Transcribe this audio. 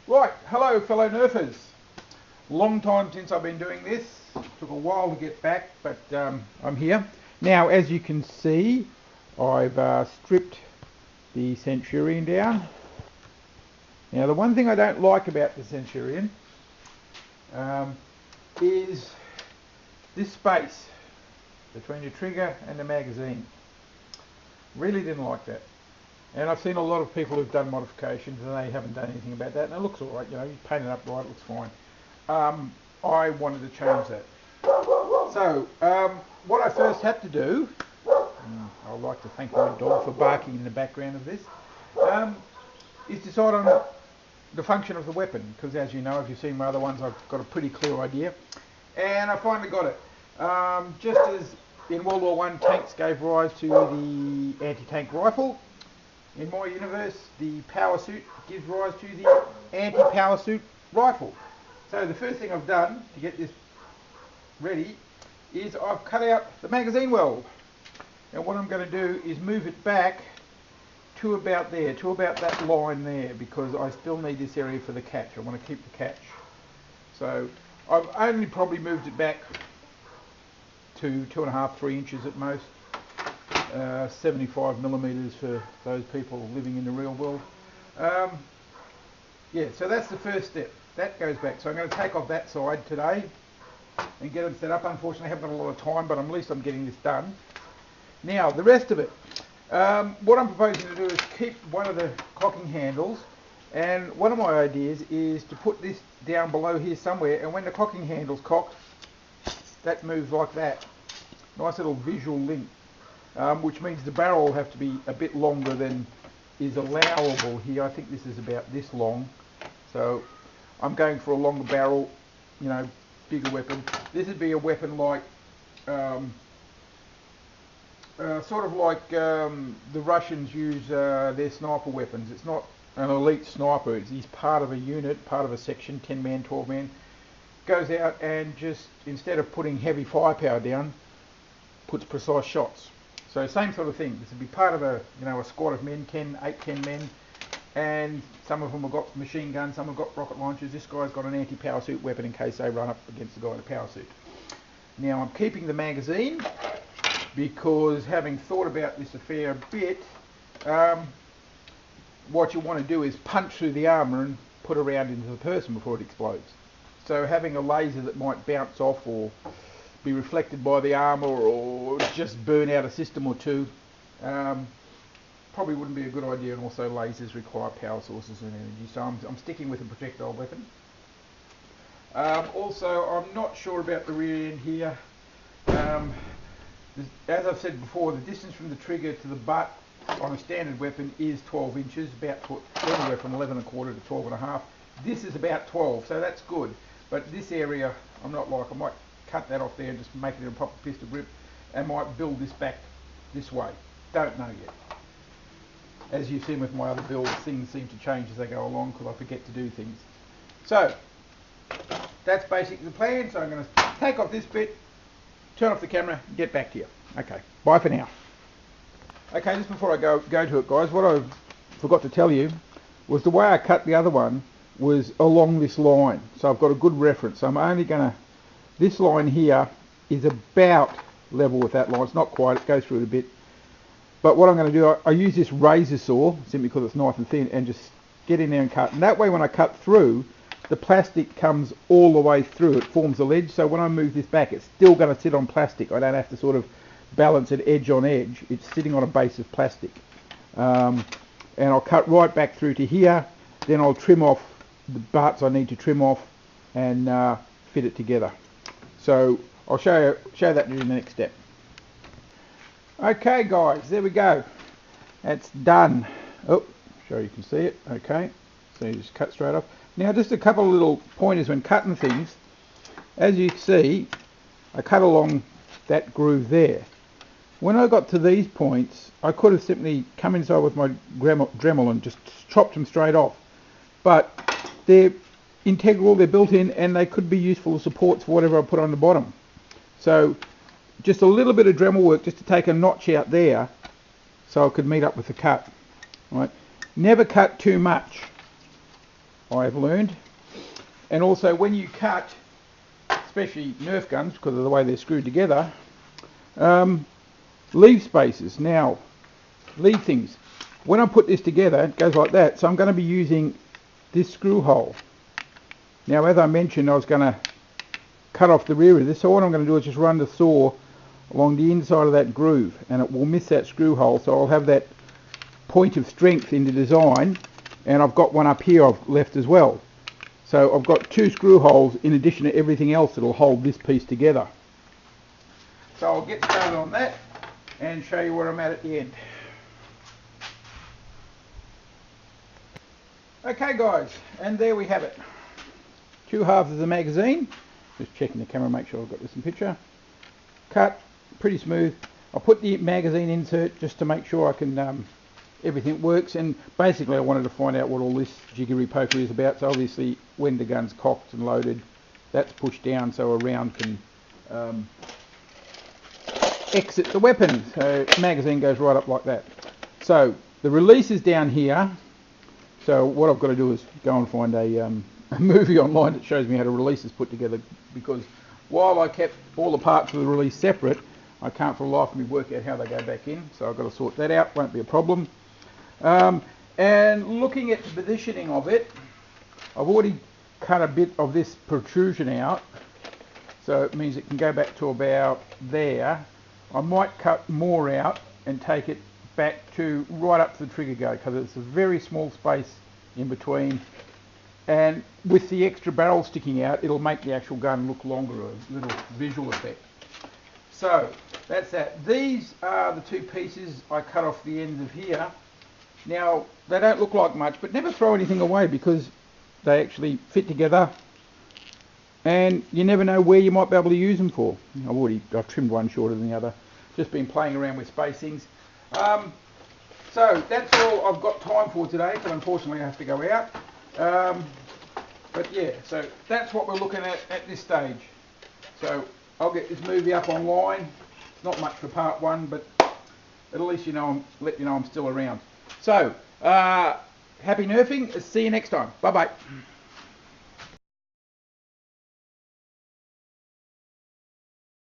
Right, hello fellow Nerfers. Long time since I've been doing this. Took a while to get back, but I'm here. Now, as you can see, I've stripped the Centurion down. Now, the one thing I don't like about the Centurion is this space between the trigger and the magazine. Really didn't like that. And I've seen a lot of people who've done modifications and they haven't done anything about that, and it looks alright, you know, you paint it up right, it looks fine. I wanted to change that. So, what I first had to do, I'd like to thank my dog for barking in the background of this, is decide on the function of the weapon, because as you know, if you've seen my other ones, I've got a pretty clear idea. And I finally got it. Just as in World War I, tanks gave rise to the anti-tank rifle, in my universe, the power suit gives rise to the anti-power suit rifle. So the first thing I've done to get this ready is I've cut out the magazine weld. And what I'm going to do is move it back to about there, to about that line there, because I still need this area for the catch. I want to keep the catch. So I've only probably moved it back to 2.5, 3 inches at most. 75 millimeters for those people living in the real world. Yeah, so that's the first step. That goes back. So I'm going to take off that side today and get them set up. Unfortunately, I haven't got a lot of time, but at least I'm getting this done. Now, the rest of it. What I'm proposing to do is keep one of the cocking handles, and one of my ideas is to put this down below here somewhere, and when the cocking handle's cocked, that moves like that. Nice little visual link. Which means the barrel will have to be a bit longer than is allowable here. I think this is about this long. So I'm going for a longer barrel, you know, bigger weapon. This would be a weapon like, sort of like the Russians use their sniper weapons. It's not an elite sniper. He's part of a unit, part of a section, 10 man, 12 man. Goes out and just, instead of putting heavy firepower down, puts precise shots. So same sort of thing. This would be part of a, you know, a squad of men, 8, 10 men, and some of them have got machine guns, some have got rocket launchers. This guy's got an anti-power suit weapon in case they run up against the guy in a power suit. Now I'm keeping the magazine because, having thought about this a fair bit, what you want to do is punch through the armour and put a round into the person before it explodes. So having a laser that might bounce off or be reflected by the armour or just burn out a system or two, probably wouldn't be a good idea, and also lasers require power sources and energy, so I'm sticking with a projectile weapon. Also, I'm not sure about the rear end here. As I've said before, the distance from the trigger to the butt on a standard weapon is 12 inches, about anywhere from 11.25 to 12.5. This is about 12, so that's good, but this area I'm not like. I might cut that off there and just make it a proper pistol grip, and might build this back this way. Don't know yet. As you've seen with my other builds, things seem to change as they go along because I forget to do things. So that's basically the plan. So I'm going to take off this bit, turn off the camera, and get back to you. Okay, bye for now. Okay, just before I go to it, guys, what I forgot to tell you was the way I cut the other one was along this line. So I've got a good reference. So I'm only going to, this line here is about level with that line. It's not quite, it goes through it a bit. But what I'm going to do, I use this razor saw, simply because it's nice and thin, and just get in there and cut. And that way when I cut through, the plastic comes all the way through. It forms a ledge, so when I move this back, it's still going to sit on plastic. I don't have to sort of balance it edge on edge. It's sitting on a base of plastic. And I'll cut right back through to here. Then I'll trim off the parts I need to trim off and fit it together. So I'll show that in the next step. Okay guys, there we go. That's done. Oh, sure you can see it. Okay, so you just cut straight off. Now just a couple of little pointers when cutting things. As you see, I cut along that groove there. When I got to these points, I could have simply come inside with my Dremel and just chopped them straight off. But they're integral, they're built in, and they could be useful as supports for whatever I put on the bottom. So just a little bit of Dremel work just to take a notch out there so I could meet up with the cut. Right? Never cut too much. I've learned. And also when you cut, especially Nerf guns, because of the way they're screwed together, leave spaces. Now, leave things. When I put this together, it goes like that, so I'm going to be using this screw hole. Now, as I mentioned, I was going to cut off the rear of this, so what I'm going to do is just run the saw along the inside of that groove, and it will miss that screw hole, so I'll have that point of strength in the design, and I've got one up here I've left as well. So I've got 2 screw holes in addition to everything else that will hold this piece together. So I'll get started on that and show you where I'm at the end. Okay guys, and there we have it. 2 halves of the magazine. Just checking the camera, make sure I've got this in picture. Cut, pretty smooth. I'll put the magazine insert just to make sure I can everything works, and basically I wanted to find out what all this jiggery pokery is about. So obviously when the gun's cocked and loaded, that's pushed down so a round can exit the weapon. So the magazine goes right up like that. So the release is down here. So what I've got to do is go and find a movie online that shows me how to release this put together, because while I kept all the parts of the release separate, I can't for the life of me work out how they go back in, so I've got to sort that out. Won't be a problem. And looking at the positioning of it, I've already cut a bit of this protrusion out, so it means it can go back to about there. I might cut more out and take it back to right up to the trigger guard, because it's a very small space in between, and with the extra barrel sticking out, it'll make the actual gun look longer, a little visual effect. So that's that. These are the 2 pieces I cut off the ends of here. Now they don't look like much, but never throw anything away, because they actually fit together and you never know where you might be able to use them for. I've trimmed one shorter than the other, just been playing around with spacings. So that's all I've got time for today, because unfortunately I have to go out. But yeah, so that's what we're looking at this stage. So I'll get this movie up online. Not much for part 1, but at least let you know I'm still around. So happy nerfing. See you next time. Bye bye.